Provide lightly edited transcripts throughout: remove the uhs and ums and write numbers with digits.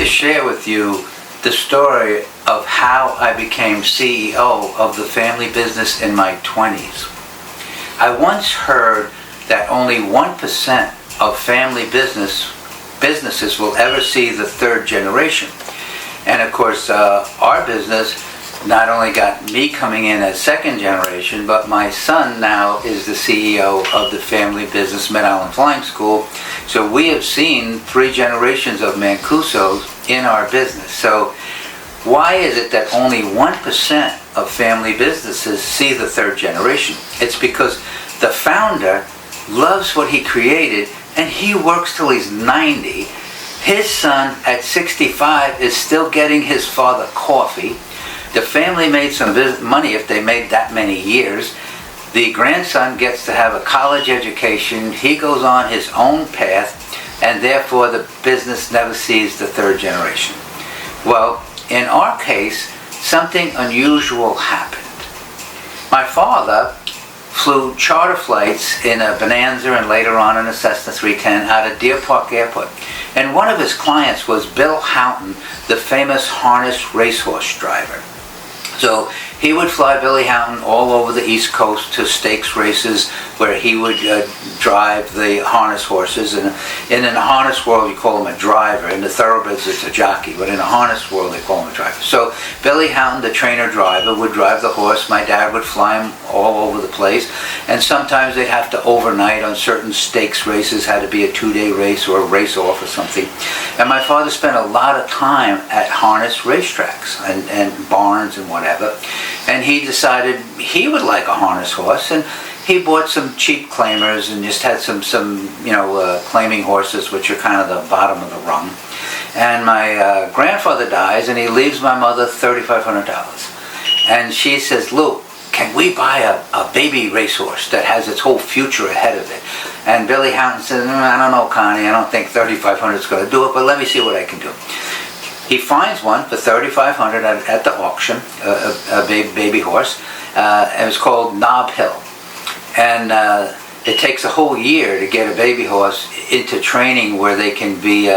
to share with you the story of how I became CEO of the family business in my 20s. I once heard that only 1% of family businesses will ever see the third generation. And of course, our business not only got me coming in as second generation, but my son now is the CEO of the family business, Mid-Island Flying School. So we have seen 3 generations of Mancusos in our business. So why is it that only 1% of family businesses see the third generation? It's because the founder loves what he created and he works till he's 90. His son at 65 is still getting his father coffee. The family made some money if they made that many years. The grandson gets to have a college education. He goes on his own path, and therefore the business never sees the third generation. Well, in our case, something unusual happened. My father flew charter flights in a Bonanza and later on in a Cessna 310 out of Deer Park Airport. And one of his clients was Bill Houghton, the famous harness racehorse driver. So he would fly Billy Houghton all over the East Coast to stakes races where he would drive the harness horses. And in the harness world, you call him a driver. In the thoroughbreds, it's a jockey. But in the harness world, they call him a driver. So Billy Houghton, the trainer-driver, would drive the horse. My dad would fly him all over the place. And sometimes they'd have to overnight on certain stakes races. Had to be a 2-day race or a race-off or something. And my father spent a lot of time at harness racetracks and barns and whatever. And he decided he would like a harness horse, and he bought some cheap claimers and just had some claiming horses, which are kind of the bottom of the rung. And my grandfather dies, and he leaves my mother $3,500. And she says, "Lou, can we buy a baby racehorse that has its whole future ahead of it?" And Billy Houghton says, "I don't know, Connie, I don't think $3,500 is going to do it, but let me see what I can do." He finds one for $3,500 at the auction, a baby horse, and it was called Nob Hill. And it takes a whole year to get a baby horse into training where they can be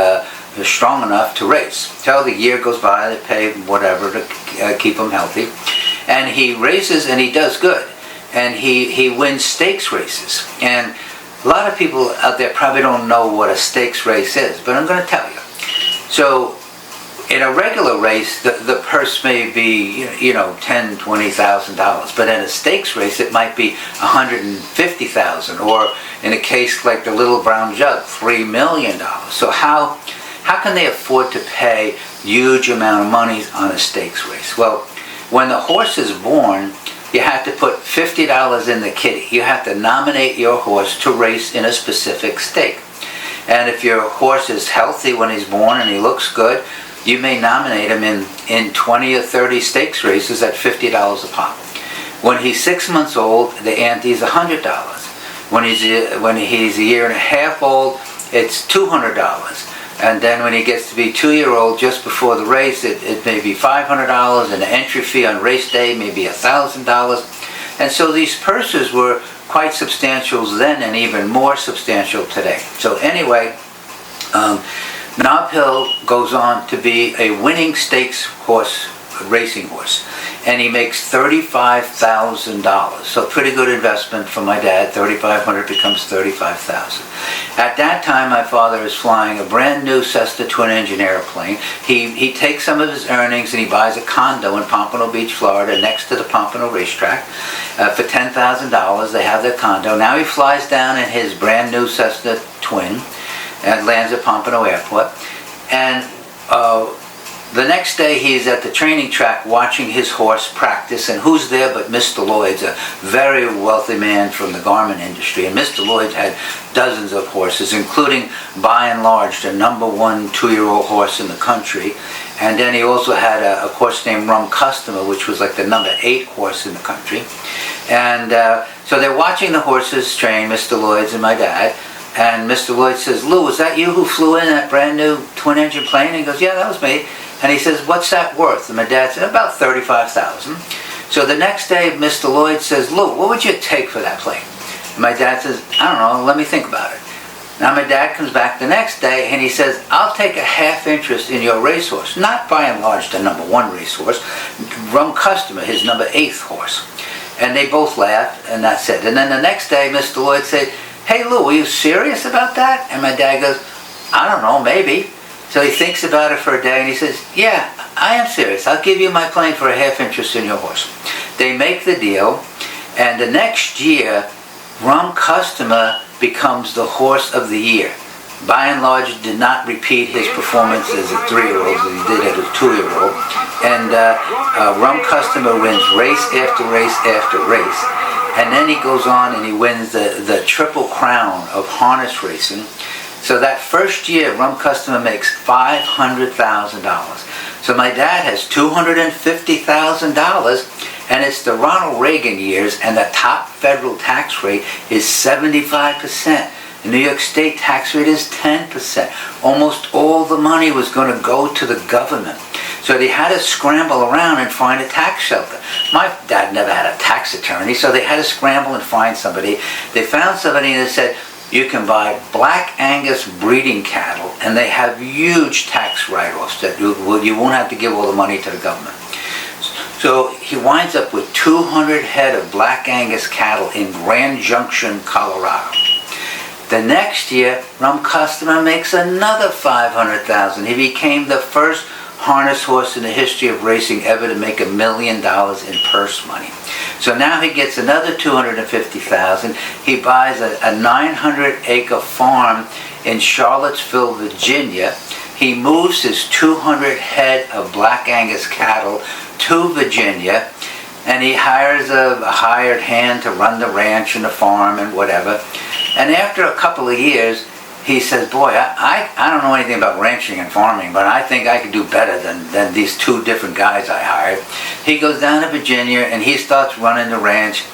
strong enough to race. So the year goes by, they pay whatever to keep them healthy. And he races and he does good. And he wins stakes races. And a lot of people out there probably don't know what a stakes race is, but I'm going to tell you. So in a regular race, the purse may be, $10,000, $20,000. But in a stakes race, it might be $150,000. Or in a case like the Little Brown Jug, $3 million. So how can they afford to pay huge amount of money on a stakes race? Well, when the horse is born, you have to put $50 in the kitty. You have to nominate your horse to race in a specific stake. And if your horse is healthy when he's born and he looks good, you may nominate him in 20 or 30 stakes races at $50 a pop. When he's 6 months old, the ante is $100. When he's a year and a half old, it's $200. And then when he gets to be 2-year-old, just before the race, it may be $500, and the entry fee on race day may be $1,000. And so these purses were quite substantial then and even more substantial today. So anyway, Nob Hill goes on to be a winning stakes horse, racing horse, and he makes $35,000. So pretty good investment for my dad. $3,500 becomes $35,000. At that time, my father is flying a brand new Cessna twin-engine airplane. He takes some of his earnings and he buys a condo in Pompano Beach, Florida, next to the Pompano racetrack. For $10,000, they have their condo. Now he flies down in his brand new Cessna twin and lands at Pompano Airport. And the next day he's at the training track watching his horse practice, and who's there but Mr. Lloyd's, a very wealthy man from the garment industry. And Mr. Lloyd had dozens of horses, including, by and large, the #1 2-year-old horse in the country. And then he also had a horse named Rum Customer, which was like the #8 horse in the country. And so they're watching the horses train, Mr. Lloyd's and my dad. And Mr. Lloyd says, "Lou, was that you who flew in that brand new twin-engine plane?" And he goes, "Yeah, that was me." And he says, "What's that worth?" And my dad said, "About $35,000. So the next day, Mr. Lloyd says, "Lou, what would you take for that plane?" And my dad says, "I don't know, let me think about it." Now my dad comes back the next day and he says, I'll take a half interest in your racehorse. Not by and large the number 1 racehorse, Rum Customer, his number 8th horse. And they both laughed, and that's it. And then the next day, Mr. Lloyd said, hey Lou, are you serious about that? And my dad goes, I don't know, maybe. So he thinks about it for a day and he says, yeah, I am serious. I'll give you my plane for a half interest in your horse. They make the deal, and the next year, Rum Customer becomes the horse of the year. By and large, did not repeat his performance as a 3-year-old as he did as a 2-year-old. And Rum Customer wins race after race after race. And then he goes on and he wins the Triple Crown of harness racing. So that first year, Rum Customer makes $500,000. So my dad has $250,000, and it's the Ronald Reagan years, and the top federal tax rate is 75%. The New York State tax rate is 10%. Almost all the money was going to go to the government. So they had to scramble around and find a tax shelter. My dad never had a tax attorney, so they had to scramble and find somebody. They found somebody that said, you can buy Black Angus breeding cattle, and they have huge tax write-offs that you won't have to give all the money to the government. So he winds up with 200 head of Black Angus cattle in Grand Junction, Colorado. The next year, Rum Customer makes another $500,000. He became the first harness horse in the history of racing ever to make $1 million in purse money. So now he gets another $250,000. He buys a 900-acre farm in Charlottesville, Virginia. He moves his 200 head of Black Angus cattle to Virginia, and he hires a hired hand to run the ranch and the farm and whatever. And after a couple of years, he says, boy, I don't know anything about ranching and farming, but I think I could do better than these 2 different guys I hired. He goes down to Virginia and he starts running the ranch,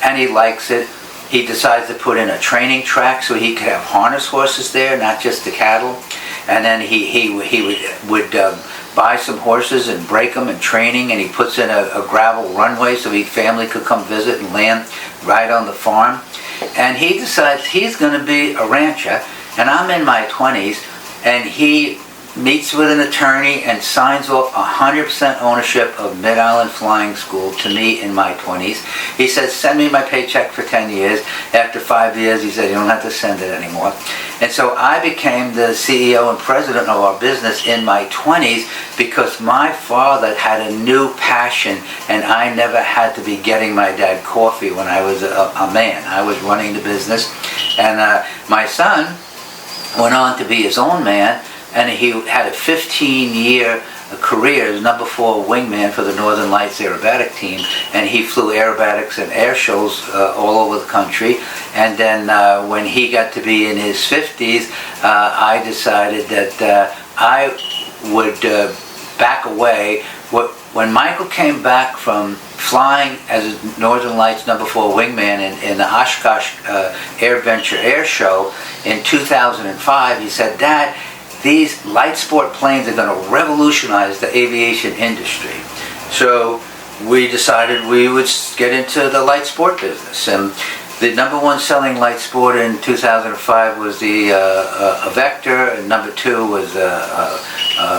and he likes it. He decides to put in a training track so he could have harness horses there, not just the cattle. And then he would buy some horses and break them in training, and he puts in a gravel runway so his family could come visit and land right on the farm. And he decides he's going to be a rancher. And I'm in my 20s, and he meets with an attorney and signs off 100% ownership of Mid-Island Flying School to me in my 20s. He says, send me my paycheck for 10 years. After 5 years, he said, you don't have to send it anymore. And so I became the CEO and president of our business in my 20s because my father had a new passion, and I never had to be getting my dad coffee when I was a man. I was running the business. And my son went on to be his own man, and he had a 15-year career as number 4 wingman for the Northern Lights aerobatic team, and he flew aerobatics and air shows all over the country. And then when he got to be in his 50s, I decided that I would back away. When Michael came back from flying as a Northern Lights number 4 wingman in the Oshkosh AirVenture Air Show in 2005, he said, Dad, these light sport planes are going to revolutionize the aviation industry. So we decided we would get into the light sport business. And the number 1 selling light sport in 2005 was the Vector, and number 2 was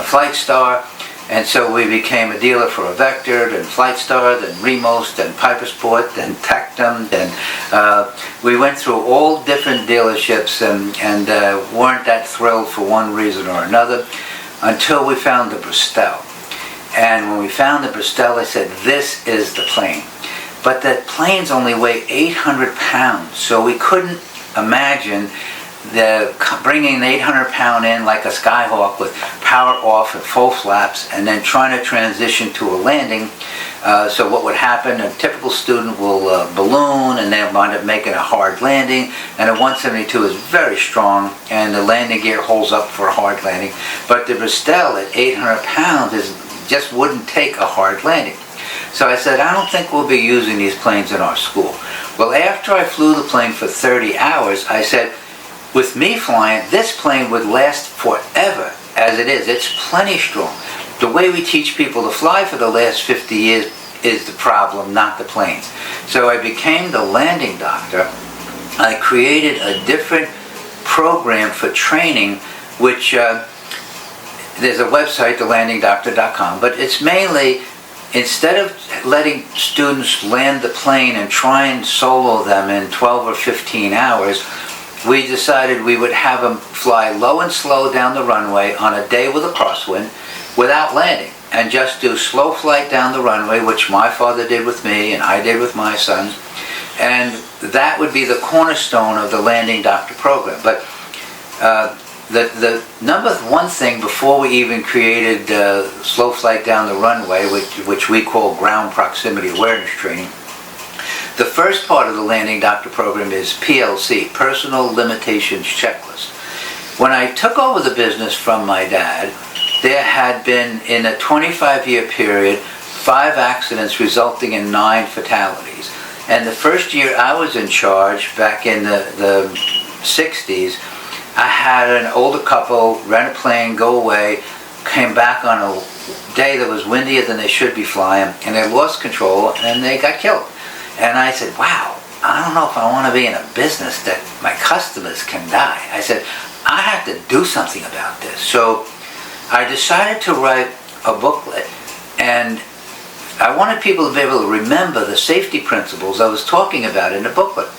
Flight Star. And so we became a dealer for a Vector, then Flight Star, then Remos, then Piper Sport, then Tectum. Then we went through all different dealerships and weren't that thrilled for one reason or another until we found the Bristol. And when we found the Bristol, I said, this is the plane. But that planes only weigh 800 pounds, so we couldn't imagine bringing an 800-pound in like a Skyhawk with power off and full flaps, and then trying to transition to a landing. So what would happen, a typical student will balloon, and they'll wind up making a hard landing, and a 172 is very strong, and the landing gear holds up for a hard landing. But the Bristol at 800 pounds just wouldn't take a hard landing. So I said, I don't think we'll be using these planes in our school. Well, after I flew the plane for 30 hours, I said, with me flying, this plane would last forever as it is. It's plenty strong. The way we teach people to fly for the last 50 years is the problem, not the planes. So I became the landing doctor. I created a different program for training, which there's a website, thelandingdoctor.com, but it's mainly, instead of letting students land the plane and try and solo them in 12 or 15 hours, we decided we would have them fly low and slow down the runway on a day with a crosswind without landing, and just do slow flight down the runway, which my father did with me and I did with my son. And that would be the cornerstone of the Landing Doctor program. But the number one thing before we even created slow flight down the runway, which we call ground proximity awareness training, the first part of the Landing Doctor program is PLC, Personal Limitations Checklist. When I took over the business from my dad, there had been, in a 25-year period, 5 accidents resulting in 9 fatalities. And the first year I was in charge, back in the 60s, I had an older couple rent a plane, go away, came back on a day that was windier than they should be flying, and they lost control and they got killed. And I said, wow, I don't know if I want to be in a business that my customers can die. I said, I have to do something about this. So I decided to write a booklet, and I wanted people to be able to remember the safety principles I was talking about in the booklet.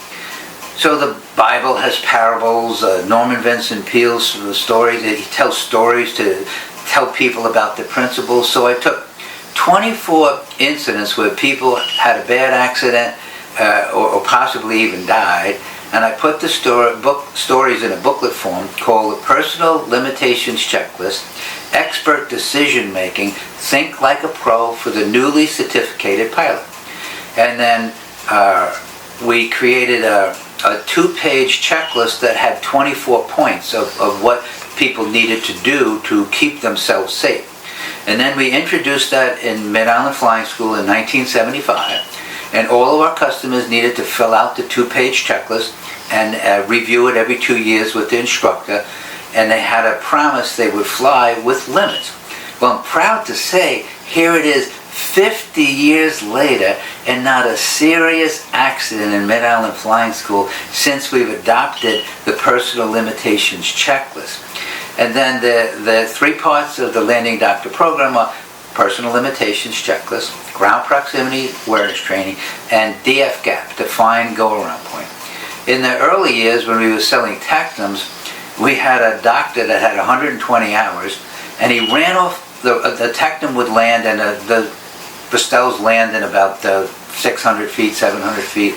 So the Bible has parables, Norman Vincent Peale's stories, he tells stories to tell people about the principles. So I took 24 incidents where people had a bad accident or possibly even died, and I put the stories in a booklet form called the Personal Limitations Checklist, Expert Decision Making, Think Like a Pro for the Newly Certificated Pilot. And then we created a 2-page checklist that had 24 points of what people needed to do to keep themselves safe. And then we introduced that in Mid-Island Flying School in 1975, and all of our customers needed to fill out the 2-page checklist and review it every 2 years with the instructor, and they had a promise they would fly with limits. Well, I'm proud to say, here it is 50 years later, and not a serious accident in Mid-Island Flying School since we've adopted the Personal Limitations Checklist. And then the 3 parts of the Landing Doctor program are Personal Limitations Checklist, Ground Proximity Awareness Training, and DF-GAP, Defined Go-Around Point. In the early years when we were selling Tecnams, we had a doctor that had 120 hours, and he ran off, the Tecnam would land, and the Bristells land in about 600 feet, 700 feet,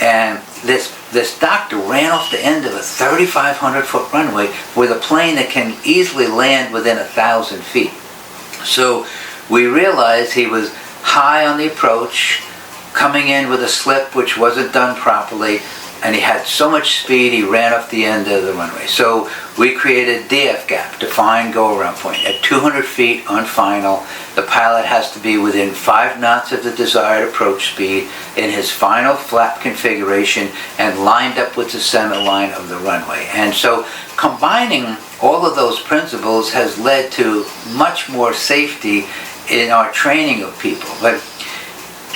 and this doctor ran off the end of a 3,500-foot runway with a plane that can easily land within 1,000 feet. So we realized he was high on the approach, coming in with a slip which wasn't done properly, and he had so much speed he ran off the end of the runway. So we created DF-GAP, Defined Go-Around Point. At 200 feet on final, the pilot has to be within 5 knots of the desired approach speed in his final flap configuration and lined up with the center line of the runway. And so combining all of those principles has led to much more safety in our training of people. But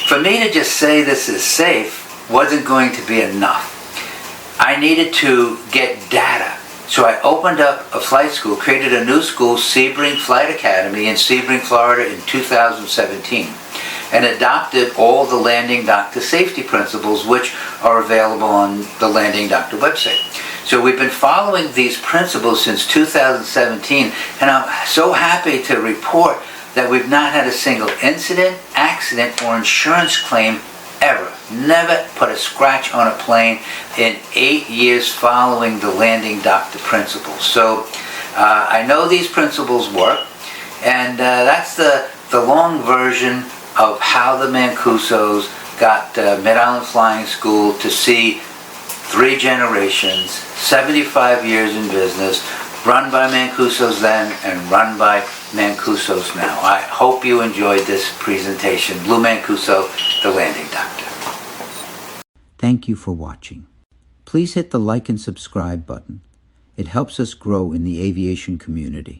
for me to just say this is safe wasn't going to be enough. I needed to get data. So I opened up a flight school, created a new school, Sebring Flight Academy in Sebring, Florida in 2017, and adopted all the Landing Doctor safety principles which are available on the Landing Doctor website. So we've been following these principles since 2017, and I'm so happy to report that we've not had a single incident, accident, or insurance claim ever. Never put a scratch on a plane in 8 years following the Landing Doctor principles. So I know these principles work, and that's the long version of how the Mancusos got Mid-Island Flying School to see 3 generations, 75 years in business, run by Mancusos then and run by Mancusos now. I hope you enjoyed this presentation. Lou Mancuso, the Landing Doctor. Thank you for watching. Please hit the like and subscribe button. It helps us grow in the aviation community.